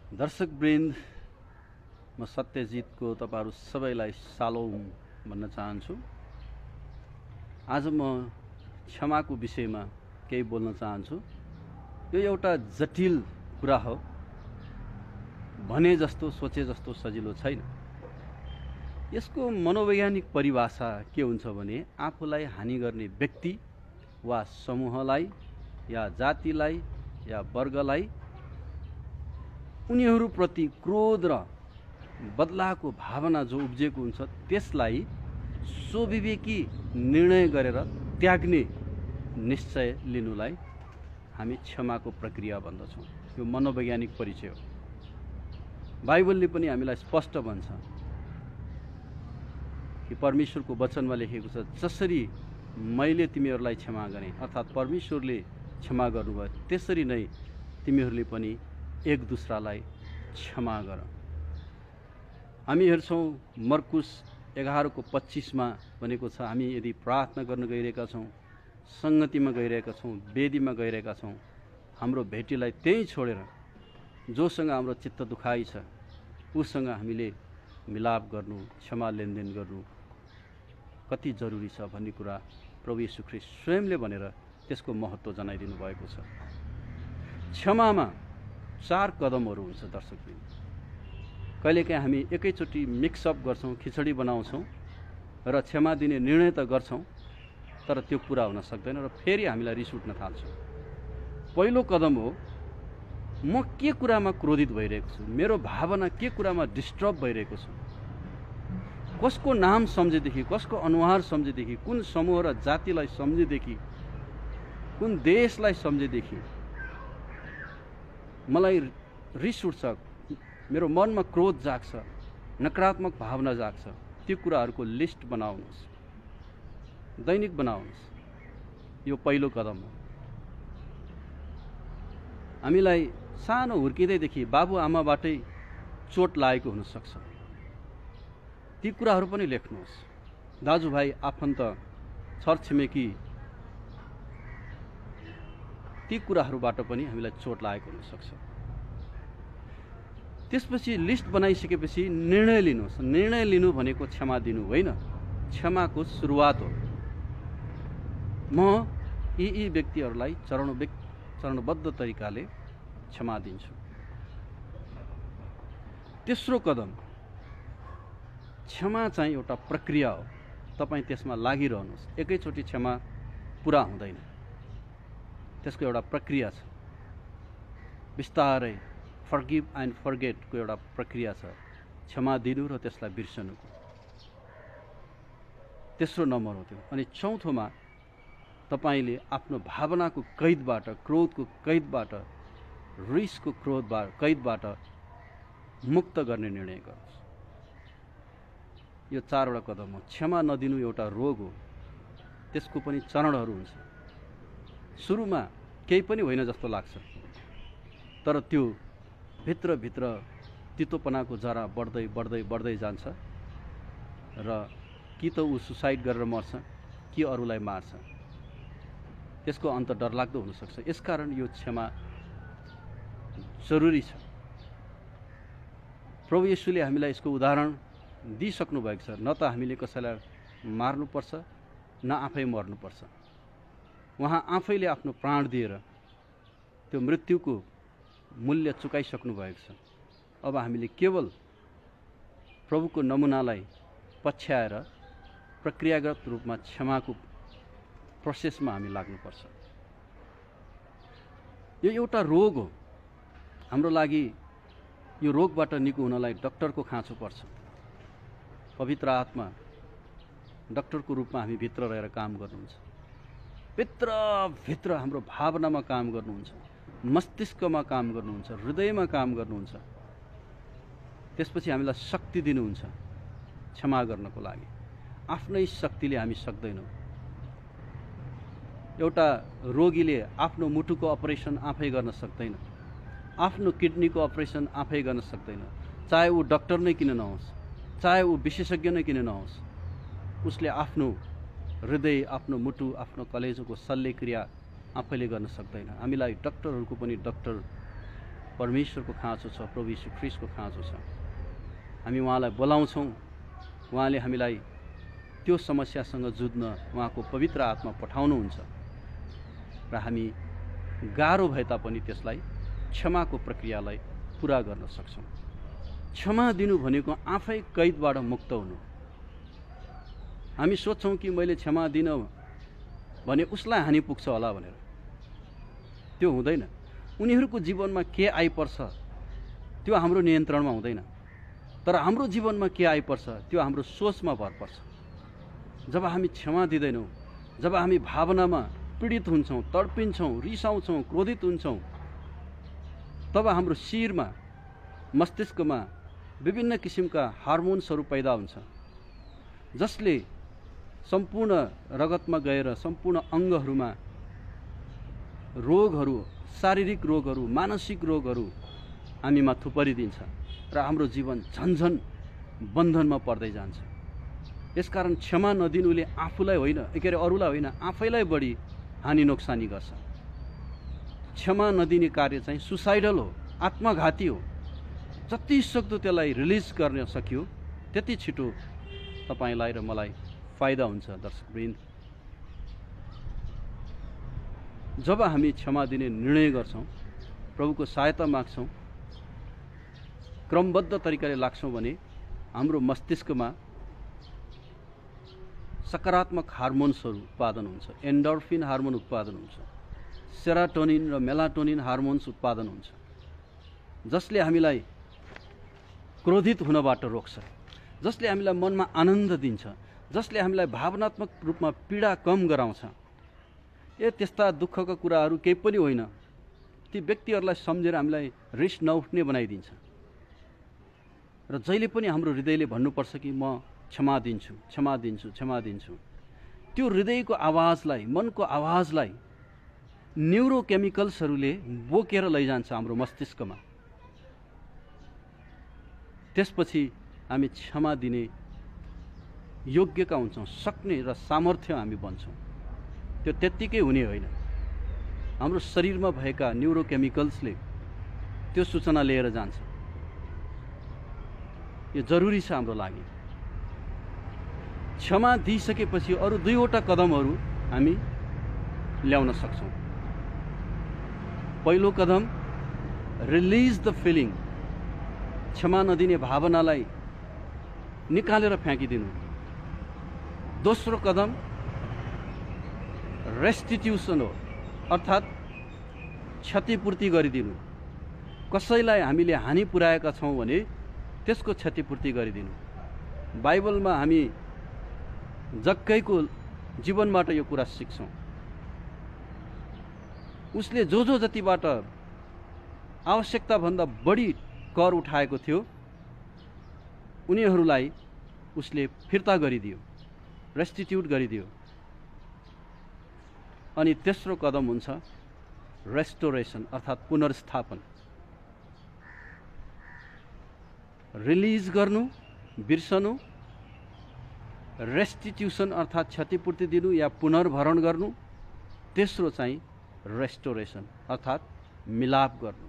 दर्शकवृन्द, म सत्यजितको तपाईहरु सबैलाई सालोम भन्न चाहन्छु। आज म क्षमाको विषयमा केही बोल्न चाहन्छु। यो एउटा जटिल कुरा हो, भने जस्तो सोचे जस्तो सजिलो छैन। यसको मनोवैज्ञानिक परिभाषा के हुन्छ भने आफूलाई हानि गर्ने व्यक्ति वा समूहलाई या जातिलाई या वर्गलाई उनीहरूप्रति क्रोध र बदलाको भावना जो उब्जेको हुन्छ त्यसलाई स्वविवेकी निर्णय गरेर त्याग्ने निश्चय लिनुलाई हामी क्षमाको प्रक्रिया भन्दछौँ। यो मनोवैज्ञानिक परिचय हो। बाइबलले पनि हामीलाई स्पष्ट भन्छ कि परमेश्वरको वचनमा लेखेको छ, जसरी मैले तिमीहरूलाई क्षमा गरेँ अर्थात् परमेश्वरले क्षमा गर्नुभयो त्यसरी नै तिमीहरूले पनि एक दुसरालाई क्षमा गर। हामी हेर्छौँ मर्कुस 11:25 मा भनेको छ, हामी यदि प्रार्थना गर्न गइरहेका छौँ, संगतिमा गइरहेका छौँ, वेदीमा गइरहेका छौँ, हाम्रो भेटीलाई त्यही छोडेर जोसँग हाम्रो चित्त दुखाइ छ उसँग हामीले मिलाप गर्नु, क्षमा लेनदेन गर्नु कति जरुरी छ भन्ने कुरा प्रभु येशू ख्रीष्ट स्वयंले भनेर त्यसको महत्त्व जनाइदिनु भएको छ। क्षमामा 4 कदमहरू हुन्छ दर्शकवृन्द। कहिलेकाहीँ हामी एकैचोटि मिक्सअप गर्छौँ, खिचडी बनाउँछौँ र क्षमा दिने निर्णय त गर्छौँ, तर त्यो पुरा हुन सक्दैन र फेरि हामीलाई रिस उठ्न थाल्छ। पहिलो कदम हो, म के कुरामा क्रोधित भइरहेको छु, मेरो भावना के कुरामा डिस्टर्ब भइरहेको छु, कसको नाम सम्झेदेखि, कसको अनुहार सम्झेदेखि, कुन समूह र जातिलाई सम्झेदेखि, कुन देशलाई सम्झेदेखि मलाई रिस उठ्छ, मेरो मनमा क्रोध जाग्छ, नकारात्मक भावना जाग्छ, त्यो कुराहरूको लिस्ट बनाउनुहोस्, दैनिक बनाउनुहोस्। यो पहिलो कदम हो। हामीलाई सानो हुर्किँदैदेखि बाबुआमाबाटै चोट लागेको हुनसक्छ, ती कुराहरू पनि लेख्नुहोस्। दाजुभाइ, आफन्त, छरछिमेकी, ती कुराहरूबाट पनि हामीलाई चोट लागेको हुनसक्छ। त्यसपछि लिस्ट बनाइसकेपछि निर्णय लिनुहोस्। निर्णय लिनु भनेको क्षमा दिनु होइन, क्षमाको सुरुवात हो। म यी व्यक्तिहरूलाई चरणबद्ध तरिकाले क्षमा दिन्छु। तेस्रो कदम, क्षमा चाहिँ एउटा प्रक्रिया हो, तपाईँ त्यसमा लागिरहनुहोस्। एकैचोटि क्षमा पुरा हुँदैन, त्यसको एउटा प्रक्रिया छ। बिस्तारै फर्गिभ एन्ड फर्गेटको एउटा प्रक्रिया छ, क्षमा दिनु र त्यसलाई बिर्सनुको। तेस्रो नम्बर हो त्यो। अनि चौथोमा तपाईले आफ्नो भावनाको कैदबाट, क्रोधको कैदबाट, रिसको कैदबाट मुक्त गर्ने निर्णय गर्नुहोस्। यो 4वटा कदम हो। क्षमा नदिनु एउटा रोग हो, त्यसको पनि चरणहरू हुन्छ। सुरुमा केही पनि होइन जस्तो लाग्छ, तर त्यो भित्रभित्र तितोपनाको जरा बढ्दै बढ्दै बढ्दै जान्छ र कि त ऊ सुसाइड गरेर मर्छ कि अरूलाई मार्छ। त्यसको अन्त डरलाग्दो हुनसक्छ। यसकारण यो क्षमा जरुरी छ। प्रभु येशूले हामीलाई यसको उदाहरण दिइसक्नु भएको छ। न त हामीले कसैलाई मार्नुपर्छ, न आफै मर्नुपर्छ। उहाँ आफैले आफ्नो प्राण दिएर त्यो मृत्युको मूल्य चुकाइसक्नु भएको छ। अब हामीले केवल प्रभुको नमुनालाई पछ्याएर प्रक्रियागत रूपमा क्षमाको प्रोसेसमा हामी लाग्नुपर्छ। यो एउटा रोग हो। हाम्रो लागि यो रोगबाट निको हुनलाई डाक्टरको खाँचो पर्छ। पवित्र आत्मा डाक्टरको रूपमा हामी भित्र रहेर काम गर्नुहुन्छ। भित्र हाम्रो भावनामा काम गर्नुहुन्छ, मस्तिष्कमा काम गर्नुहुन्छ, हृदयमा काम गर्नुहुन्छ। त्यसपछि हामीलाई शक्ति दिनुहुन्छ क्षमा गर्नको लागि। आफ्नै शक्तिले हामी सक्दैनौँ। एउटा रोगीले आफ्नो मुटुको अपरेसन आफै गर्न सक्दैन, आफ्नो किडनीको अपरेसन आफै गर्न सक्दैन, चाहे ऊ डाक्टर नै किन नहोस्, चाहे ऊ विशेषज्ञ नै किन नहोस्। उसले आफ्नो हृदय, आफ्नो मुटु, आफ्नो कलेजोको शल्यक्रिया आफैले गर्न सक्दैन। हामीलाई डाक्टरहरूको पनि डाक्टर परमेश्वरको खाँचो छ, प्रभु यीशु ख्रीष्टको खाँचो छ। हामी उहाँलाई बोलाउँछौँ, उहाँले हामीलाई त्यो समस्यासँग जुझ्न उहाँको पवित्र आत्मा पठाउनुहुन्छ र हामी गाह्रो भए तापनि त्यसलाई क्षमाको प्रक्रियालाई पुरा गर्न सक्छौँ। क्षमा दिनु भनेको आफै कैदबाट मुक्त हुनु। हामी सोच्छौँ कि मैले क्षमा दिन भने उसलाई हानि पुग्छ होला भनेर, त्यो हुँदैन। उनीहरूको जीवनमा के आइपर्छ त्यो हाम्रो नियन्त्रणमा हुँदैन, तर हाम्रो जीवनमा के आइपर्छ त्यो हाम्रो सोचमा भर पर्छ। जब हामी क्षमा दिँदैनौँ, जब हामी भावनामा पीडित हुन्छौँ, तडपिन्छौँ, रिसाउँछौँ, क्रोधित हुन्छौँ, तब हाम्रो शिरमा, मस्तिष्कमा विभिन्न किसिमका हार्मोन्सहरू पैदा हुन्छ, जसले सम्पूर्ण रगतमा गएर सम्पूर्ण अङ्गहरूमा रोगहरू, शारीरिक रोगहरू, मानसिक रोगहरू हामीमा थुपरिदिन्छ र हाम्रो जीवन झन्झन बन्धनमा पर्दै जान्छ। यसकारण क्षमा नदिनुले आफूलाई होइन, अरूलाई होइन, आफैलाई बढी हानि नोक्सानी गर्छ। क्षमा नदिने कार्य चाहिँ सुसाइडल हो, आत्मघाती हो। जति सक्दो त्यसलाई रिलिज गर्न सकियो त्यति छिटो तपाईँलाई र मलाई फाइदा हुन्छ। दर्शकवृन्द, जब हामी क्षमा दिने निर्णय गर्छौँ, प्रभुको सहायता माग्छौँ, क्रमबद्ध तरिकाले लाग्छौँ भने हाम्रो मस्तिष्कमा सकारात्मक हार्मोन्सहरू उत्पादन हुन्छ, एन्डोर्फिन हार्मोन उत्पादन हुन्छ, सेरोटोनिन र मेलाटोनिन हार्मोन्स उत्पादन हुन्छ, जसले हामीलाई क्रोधित हुनबाट रोक्छ, जसले हामीलाई मनमा आनन्द दिन्छ, जसले हामीलाई भावनात्मक रूपमा पीडा कम गराउँछ। त्यस्ता दुःखका कुराहरू केही पनि होइन, ती व्यक्तिहरूलाई सम्झेर हामीलाई रिस नउठ्ने बनाइदिन्छ र जहिले पनि हाम्रो हृदयले भन्नुपर्छ कि म क्षमा दिन्छु, क्षमा दिन्छु, क्षमा दिन्छु। त्यो हृदयको आवाजलाई, मनको आवाजलाई न्युरोकेमिकल्सहरूले बोकेर लैजान्छ हाम्रो मस्तिष्कमा। त्यसपछि हामी क्षमा दिने योग्यका हुन्छौँ, सक्ने र सामर्थ्य हामी बन्छौँ। त्यो त्यत्तिकै हुने होइन, हाम्रो शरीरमा भएका न्युरोकेमिकल्सले त्यो सूचना लिएर जान्छ। यो जरुरी छ हाम्रो लागि। क्षमा दिइसकेपछि अरू दुईवटा कदमहरू हामी ल्याउन सक्छौँ। पहिलो कदम, रिलिज द फिलिङ, क्षमा नदिने भावनालाई निकालेर फ्याँकिदिनु। दोस्रो कदम रेस्टिट्युसन हो, अर्थात् क्षतिपूर्ति गरिदिनु। कसैलाई हामीले हानि पुर्याएका छौँ भने त्यसको क्षतिपूर्ति गरिदिनु। बाइबलमा हामी जक्कैको जीवनबाट यो कुरा सिक्छौँ। उसले जो जतिबाट आवश्यकताभन्दा बढी कर उठाएको थियो उनीहरूलाई उसले फिर्ता गरिदियो, रेस्टिट्युट गरिदियो। अनि तेस्रो कदम हुन्छ रेस्टोरेसन, अर्थात् पुनर्स्थापन। रिलिज गर्नु, बिर्सनु, रेस्टिट्युसन अर्थात् क्षतिपूर्ति दिनु या पुनर्भरण गर्नु, तेस्रो चाहिँ रेस्टोरेसन अर्थात् मिलाप गर्नु।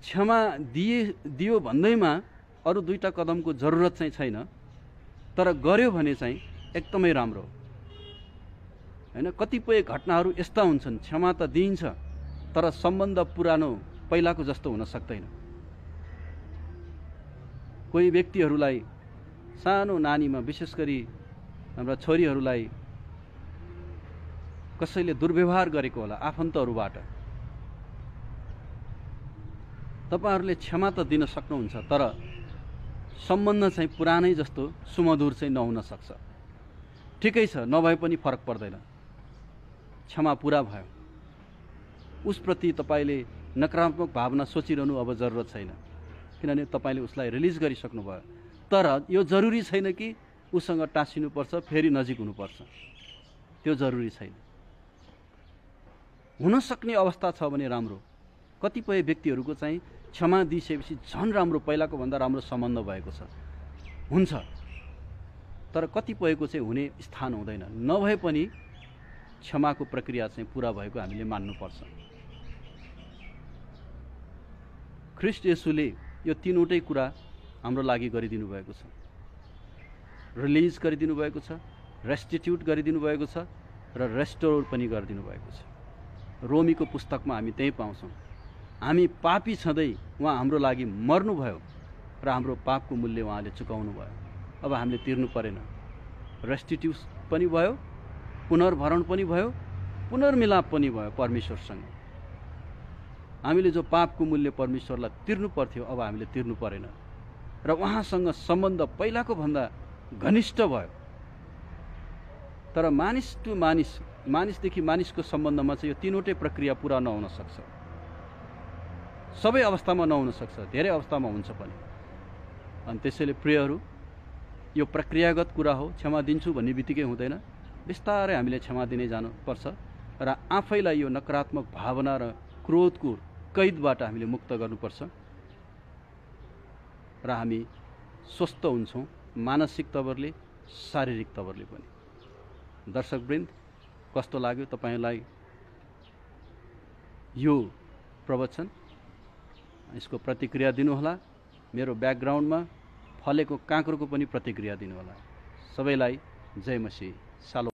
क्षमा दियो भन्दैमा अरू दुईटा कदमको जरुरत चाहिँ छैन, तर गर्यो भने चाहिँ एकदमै राम्रो हैन। कतिपय घटनाहरू यस्ता हुन्छन्, क्षमा त दिइन्छ तर सम्बन्ध पुरानो पहिलाको जस्तो हुन सक्दैन। कोही व्यक्तिहरूलाई, सानो नानीमा विशेष गरी हाम्रा छोरीहरूलाई कसैले दुर्व्यवहार गरेको होला आफन्तहरूबाट। तपाईहरूले क्षमा त दिन सक्नुहुन्छ तर सम्बन्ध चाहिँ पुरानै जस्तो सुमधुर चाहिँ नहुन सक्छ। ठिकै छ, नभए पनि फरक पर्दैन, क्षमा पुरा भयो। उसप्रति तपाईँले नकारात्मक भावना सोचिरहनु अब जरुरत छैन, किनभने तपाईँले उसलाई रिलिज गरिसक्नु भयो। तर यो जरुरी छैन कि उसँग टाँसिनुपर्छ, फेरि नजिक हुनुपर्छ, त्यो जरुरी छैन। हुन सक्ने अवस्था छ भने राम्रो। कतिपय व्यक्तिहरूको चाहिँ क्षमा दिइसकेपछि झन् राम्रो, पहिलाको भन्दा राम्रो सम्बन्ध भएको छ, हुन्छ। तर कतिपयको चाहिँ हुने स्थान हुँदैन। नभए पनि क्षमाको प्रक्रिया चाहिँ पुरा भएको हामीले मान्नुपर्छ। ख्रीष्ट येशूले यो तीनवटै कुरा हाम्रो लागि गरिदिनु भएको छ। रिलिज गरिदिनु भएको छ, रेस्टिट्युट गरिदिनु भएको छ र रेस्टोर पनि गरिदिनु भएको छ। रोमीको पुस्तकमा हामी त्यही पाउँछौँ। हामी पापी छँदै उहाँ हाम्रो लागि मर्नुभयो र हाम्रो पापको मूल्य उहाँले चुकाउनु भयो। अब हामीले तिर्नु परेन। रेस्टिट्युट पनि भयो, पुनर्भरण पनि भयो, पुनर्मिलाप पनि भयो परमेश्वरसँग। हामीले जो पापको मूल्य परमेश्वरलाई तिर्नु पर्थ्यो अब हामीले तिर्नु परेन र उहाँसँग सम्बन्ध पहिलाको भन्दा घनिष्ठ भयो। तर मानिस टु मानिस, मानिसदेखि मानिसको सम्बन्धमा चाहिँ यो तीनवटै प्रक्रिया पुरा नहुन सक्छ। सबै अवस्थामा नहुन सक्छ, धेरै अवस्थामा हुन्छ पनि। अनि त्यसैले प्रियहरू, यो प्रक्रियागत कुरा हो। क्षमा दिन्छु भन्ने बित्तिकै हुँदैन। बिस्तारै हामीले क्षमा दिने जानुपर्छ र आफैलाई यो नकारात्मक भावना र क्रोधको कैदबाट हामीले मुक्त गर्नुपर्छ र हामी स्वस्थ हुन्छौँ, मानसिक तवरले, शारीरिक तवरले पनि। दर्शकवृन्द, कस्तो लाग्यो तपाईँलाई यो प्रवचन? यसको प्रतिक्रिया दिनुहोला। मेरो ब्याकग्राउन्डमा फलेको काँक्रोको पनि प्रतिक्रिया दिनुहोला। सबैलाई जय मसीह। सालो